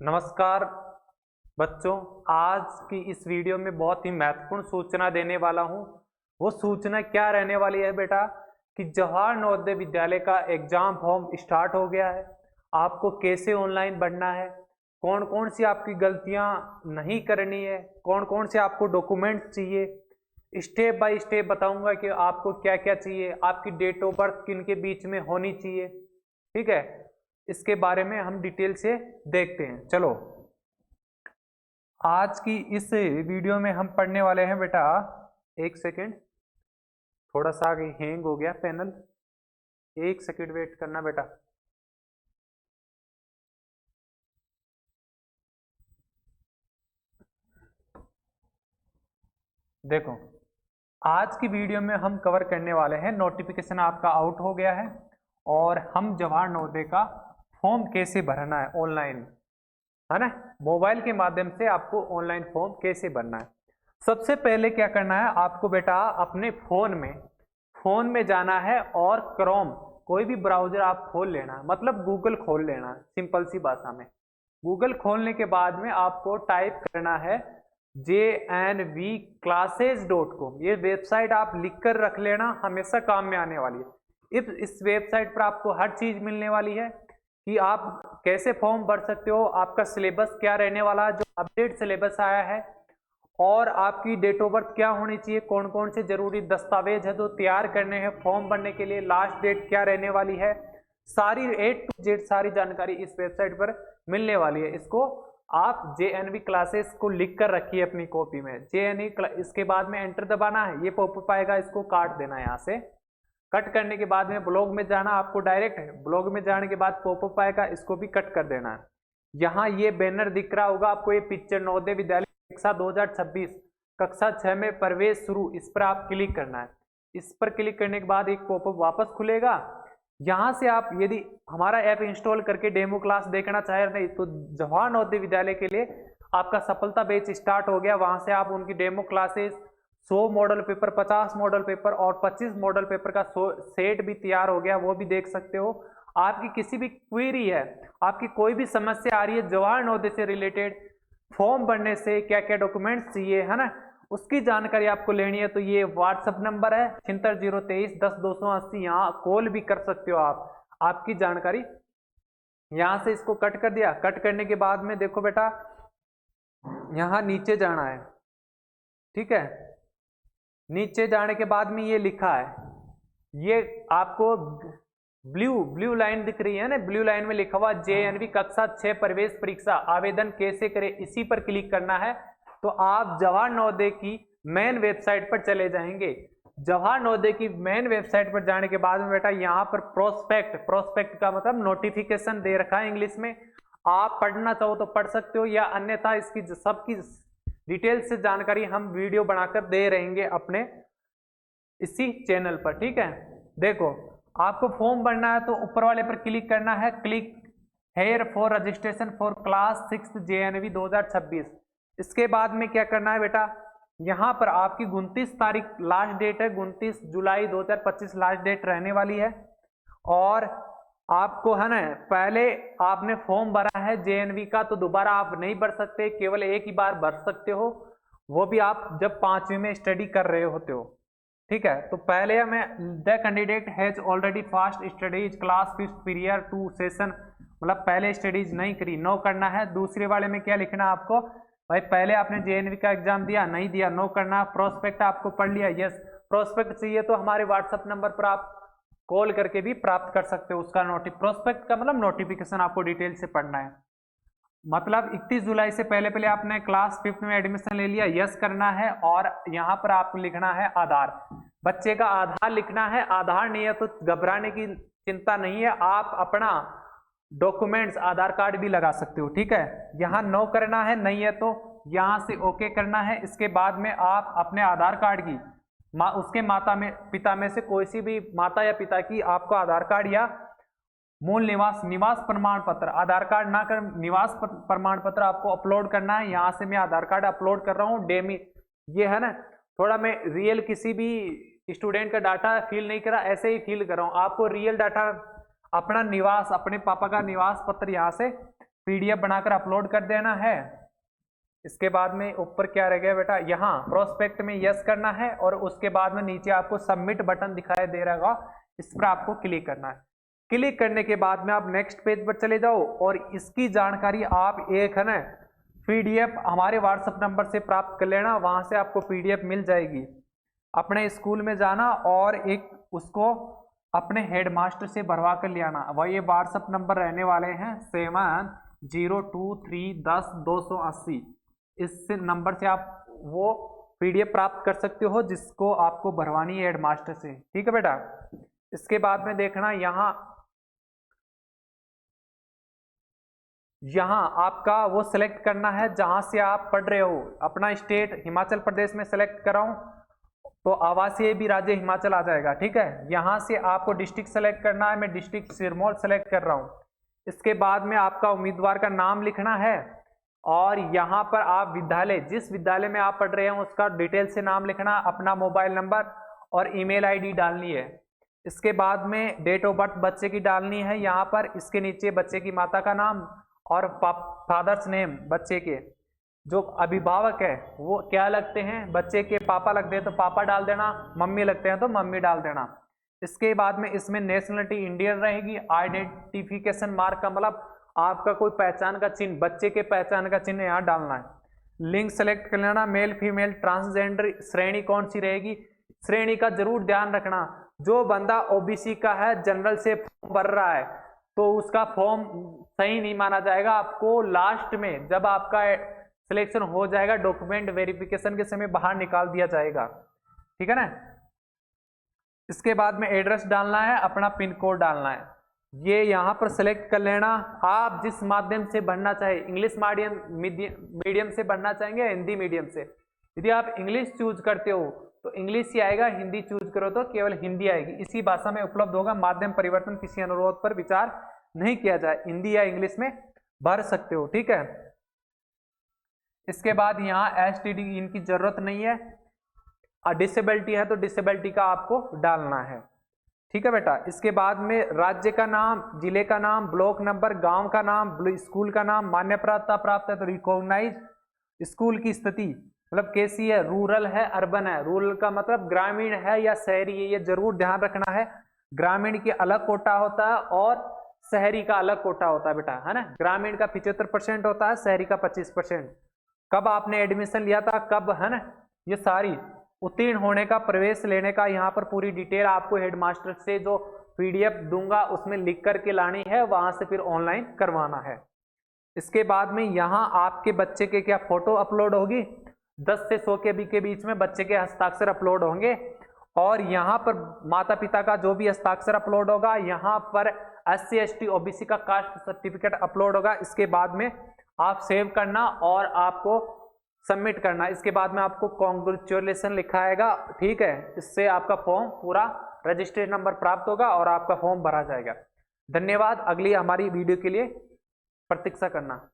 नमस्कार बच्चों। आज की इस वीडियो में बहुत ही महत्वपूर्ण सूचना देने वाला हूं। वो सूचना क्या रहने वाली है बेटा कि जवाहर नवोदय विद्यालय का एग्जाम फॉर्म स्टार्ट हो गया है। आपको कैसे ऑनलाइन पढ़ना है, कौन कौन सी आपकी गलतियां नहीं करनी है, कौन कौन से आपको डॉक्यूमेंट चाहिए, स्टेप बाय स्टेप बताऊंगा कि आपको क्या क्या चाहिए, आपकी डेट ऑफ बर्थ किन के बीच में होनी चाहिए। ठीक है, इसके बारे में हम डिटेल से देखते हैं। चलो, आज की इस वीडियो में हम पढ़ने वाले हैं बेटा, एक सेकेंड, थोड़ा सा आगे हैंग हो गया पैनल, एक सेकेंड वेट करना बेटा। देखो, आज की वीडियो में हम कवर करने वाले हैं, नोटिफिकेशन आपका आउट हो गया है और हम जवाहर नवोदय का फॉर्म कैसे भरना है ऑनलाइन, है ना। मोबाइल के माध्यम से आपको ऑनलाइन फॉर्म कैसे भरना है। सबसे पहले क्या करना है आपको बेटा, अपने फोन में जाना है और क्रोम कोई भी ब्राउजर आप खोल लेना, मतलब गूगल खोल लेना। सिंपल सी भाषा में गूगल खोलने के बाद में आपको टाइप करना है JNVclasses.com। ये वेबसाइट आप लिख कर रख लेना, हमेशा काम में आने वाली है। इस वेबसाइट पर आपको हर चीज मिलने वाली है कि आप कैसे फॉर्म भर सकते हो, आपका सिलेबस क्या रहने वाला है, जो अपडेट सिलेबस आया है, और आपकी डेट ऑफ बर्थ क्या होनी चाहिए, कौन कौन से जरूरी दस्तावेज है जो तैयार करने हैं फॉर्म भरने के लिए, लास्ट डेट क्या रहने वाली है, सारी A to Z सारी जानकारी इस वेबसाइट पर मिलने वाली है। इसको आप JNV क्लासेस को लिख कर रखिए अपनी कॉपी में। JNV, इसके बाद में एंटर दबाना है, ये पॉपअप आएगा, इसको काट देना है। यहाँ से कट करने के बाद में ब्लॉग में जाना, आपको डायरेक्ट ब्लॉग में जाने के बाद पॉपअप आएगा, इसको भी कट कर देना है। यहाँ ये बैनर दिख रहा होगा आपको, ये पिक्चर, नवोदय विद्यालय कक्षा 2026 कक्षा 6 में प्रवेश शुरू, इस पर आप क्लिक करना है। इस पर क्लिक करने के बाद एक पॉपअप वापस खुलेगा। यहाँ से आप यदि हमारा ऐप इंस्टॉल करके डेमो क्लास देखना चाहे नहीं तो जवाहर नवोदय विद्यालय के लिए आपका सफलता बैच स्टार्ट हो गया। वहां से आप उनकी demo classes 100 model paper, 50 model paper और 25 मॉडल पेपर का सेट भी तैयार हो गया, वो भी देख सकते हो। आपकी किसी भी क्वेरी है, आपकी कोई भी समस्या आ रही है जवाहर नवोदय से रिलेटेड, फॉर्म भरने से क्या क्या डॉक्यूमेंट्स चाहिए, है ना, उसकी जानकारी आपको लेनी है तो ये व्हाट्सएप नंबर है 7603010280, यहाँ कॉल भी कर सकते हो आप। आपकी जानकारी यहाँ से, इसको कट कर दिया। कट करने के बाद में देखो बेटा, यहाँ नीचे जाना है। ठीक है, नीचे जाने के बाद में ये लिखा है, ये आपको ब्लू लाइन दिख रही है ना, ब्लू लाइन में लिखा हुआ JNV कक्षा 6 प्रवेश परीक्षा आवेदन कैसे करें, इसी पर क्लिक करना है तो आप जवाहर नवोदय की मेन वेबसाइट पर चले जाएंगे। जवाहर नवोदय की मेन वेबसाइट पर जाने के बाद में बेटा, यहाँ पर प्रोस्पेक्ट का मतलब नोटिफिकेशन दे रखा है इंग्लिश में। आप पढ़ना चाहो तो पढ़ सकते हो, या अन्यथा इसकी सबकी डिटेल से जानकारी हम वीडियो बनाकर दे रहेंगे अपने इसी चैनल पर। ठीक है, देखो, आपको फॉर्म भरना है तो ऊपर वाले पर क्लिक करना है, click here for registration for class 6 JNV 2026। इसके बाद में क्या करना है बेटा, यहाँ पर आपकी 29 तारीख लास्ट डेट है, 29 जुलाई 2025 लास्ट डेट रहने वाली है। और आपको, है ना, पहले आपने फॉर्म भरा है JNV का तो दोबारा आप नहीं भर सकते, केवल एक ही बार भर सकते हो, वो भी आप जब 5वीं में स्टडी कर रहे होते हो। ठीक है, तो पहले हमें the candidate has already fast studies class 5th period 2 session, मतलब पहले स्टडीज नहीं करी, नो करना है। दूसरे वाले में क्या लिखना है आपको, भाई पहले आपने JNV का एग्जाम दिया, नहीं दिया, नो करना। प्रोस्पेक्ट आपको पढ़ लिया, यस। प्रोस्पेक्ट चाहिए तो हमारे व्हाट्सएप नंबर पर आप कॉल करके भी प्राप्त कर सकते हो उसका प्रोस्पेक्ट का मतलब नोटिफिकेशन आपको डिटेल से पढ़ना है। मतलब 31 जुलाई से पहले पहले आपने क्लास 5th में एडमिशन ले लिया, यस करना है। और यहाँ पर आपको लिखना है आधार, बच्चे का आधार लिखना है। आधार नहीं है तो घबराने की चिंता नहीं है, आप अपना डॉक्यूमेंट्स आधार कार्ड भी लगा सकते हो। ठीक है, यहाँ नो करना है, नहीं है तो यहाँ से ओके करना है। इसके बाद में आप अपने आधार कार्ड की उसके पिता में से कोई सी भी माता या पिता की आपको आधार कार्ड या मूल निवास प्रमाण पत्र, आधार कार्ड ना कर निवास प्रमाण पत्र आपको अपलोड करना है। यहाँ से मैं आधार कार्ड अपलोड कर रहा हूँ, डेमी ये है ना, थोड़ा मैं रियल किसी भी स्टूडेंट का डाटा फिल नहीं करा, ऐसे ही फिल कर रहा हूँ। आपको रियल डाटा अपना निवास, अपने पापा का निवास पत्र यहाँ से PDF बनाकर अपलोड कर देना है। इसके बाद में ऊपर क्या रह गया बेटा, यहाँ प्रोस्पेक्ट में यस करना है और उसके बाद में नीचे आपको सबमिट बटन दिखाई दे रहा होगा, इस पर आपको क्लिक करना है। क्लिक करने के बाद में आप नेक्स्ट पेज पर चले जाओ और इसकी जानकारी आप एक है ना PDF हमारे व्हाट्सएप नंबर से प्राप्त कर लेना, वहां से आपको PDF मिल जाएगी। अपने स्कूल में जाना और एक उसको अपने हेडमास्टर से भरवा कर ले आना। वह ये व्हाट्सएप नंबर रहने वाले हैं 702310 280। इस नंबर से आप वो PDF प्राप्त कर सकते हो जिसको आपको भरवानी है हेडमास्टर से, ठीक है बेटा। इसके बाद में देखना यहाँ आपका वो सिलेक्ट करना है जहां से आप पढ़ रहे हो। अपना स्टेट हिमाचल प्रदेश में सेलेक्ट कराऊं तो आवासीय भी राज्य हिमाचल आ जाएगा, ठीक है। यहां से आपको डिस्ट्रिक्ट सेलेक्ट करना है, मैं डिस्ट्रिक्ट सिरमौर सेलेक्ट कर रहा हूं। इसके बाद में आपका उम्मीदवार का नाम लिखना है और यहाँ पर आप विद्यालय, जिस विद्यालय में आप पढ़ रहे हैं उसका डिटेल से नाम लिखना, अपना मोबाइल नंबर और ईमेल आईडी डालनी है। इसके बाद में डेट ऑफ बर्थ बच्चे की डालनी है यहाँ पर। इसके नीचे बच्चे की माता का नाम और फादर्स नेम, बच्चे के जो अभिभावक है वो क्या लगते हैं, बच्चे के पापा लगते हैं तो पापा डाल देना, मम्मी लगते हैं तो मम्मी डाल देना। इसके बाद में इसमें नेशनलिटी इंडियन रहेगी। आइडेंटिफिकेशन मार्क का मतलब आपका कोई पहचान का चिन्ह, बच्चे के पहचान का चिन्ह यहाँ डालना है। लिंग सेलेक्ट कर लेना, मेल फीमेल ट्रांसजेंडर। श्रेणी कौन सी रहेगी, श्रेणी का जरूर ध्यान रखना। जो बंदा OBC का है, जनरल से फॉर्म भर रहा है तो उसका फॉर्म सही नहीं माना जाएगा। आपको लास्ट में जब आपका सिलेक्शन हो जाएगा डॉक्यूमेंट वेरिफिकेशन के समय बाहर निकाल दिया जाएगा, ठीक है ना। इसके बाद में एड्रेस डालना है, अपना पिन कोड डालना है। ये यहाँ पर सेलेक्ट कर लेना। आप जिस माध्यम से पढ़ना चाहे, इंग्लिश मीडियम से पढ़ना चाहेंगे, हिंदी मीडियम से। यदि आप इंग्लिश चूज करते हो तो इंग्लिश ही आएगा, हिंदी चूज करो तो केवल हिंदी आएगी। इसी भाषा में उपलब्ध होगा। माध्यम परिवर्तन किसी अनुरोध पर विचार नहीं किया जाए, हिंदी या इंग्लिश में भर सकते हो, ठीक है। इसके बाद यहाँ STD इनकी जरूरत नहीं है। डिसेबिलिटी है तो डिसेबिलिटी का आपको डालना है, ठीक है बेटा। इसके बाद में राज्य का नाम, जिले का नाम, ब्लॉक नंबर, गांव का नाम, स्कूल का नाम, मान्यता प्राप्त है तो रिकॉग्नाइज। स्कूल की स्थिति मतलब कैसी है, रूरल है अर्बन है। रूरल का मतलब ग्रामीण है या शहरी है, ये जरूर ध्यान रखना है। ग्रामीण की अलग कोटा होता है और शहरी का अलग कोटा होता है बेटा, है ना। ग्रामीण का 75% होता है, शहरी का 25%। कब आपने एडमिशन लिया था, कब, है ना, ये सारी उत्तीर्ण होने का, प्रवेश लेने का यहाँ पर पूरी डिटेल आपको हेडमास्टर से जो PDF दूंगा उसमें लिख करके लानी है, वहां से फिर ऑनलाइन करवाना है। इसके बाद में यहाँ आपके बच्चे के क्या फोटो अपलोड होगी, 10 से 100 KB के बीच में बच्चे के हस्ताक्षर अपलोड होंगे। और यहाँ पर माता पिता का जो भी हस्ताक्षर अपलोड होगा, यहाँ पर SC ST OBC का कास्ट सर्टिफिकेट अपलोड होगा। इसके बाद में आप सेव करना और आपको सबमिट करना। इसके बाद में आपको कॉन्ग्रेचुलेशन लिखा आएगा, ठीक है। इससे आपका फॉर्म पूरा रजिस्ट्रेशन नंबर प्राप्त होगा और आपका फॉर्म भरा जाएगा। धन्यवाद। अगली हमारी वीडियो के लिए प्रतीक्षा करना।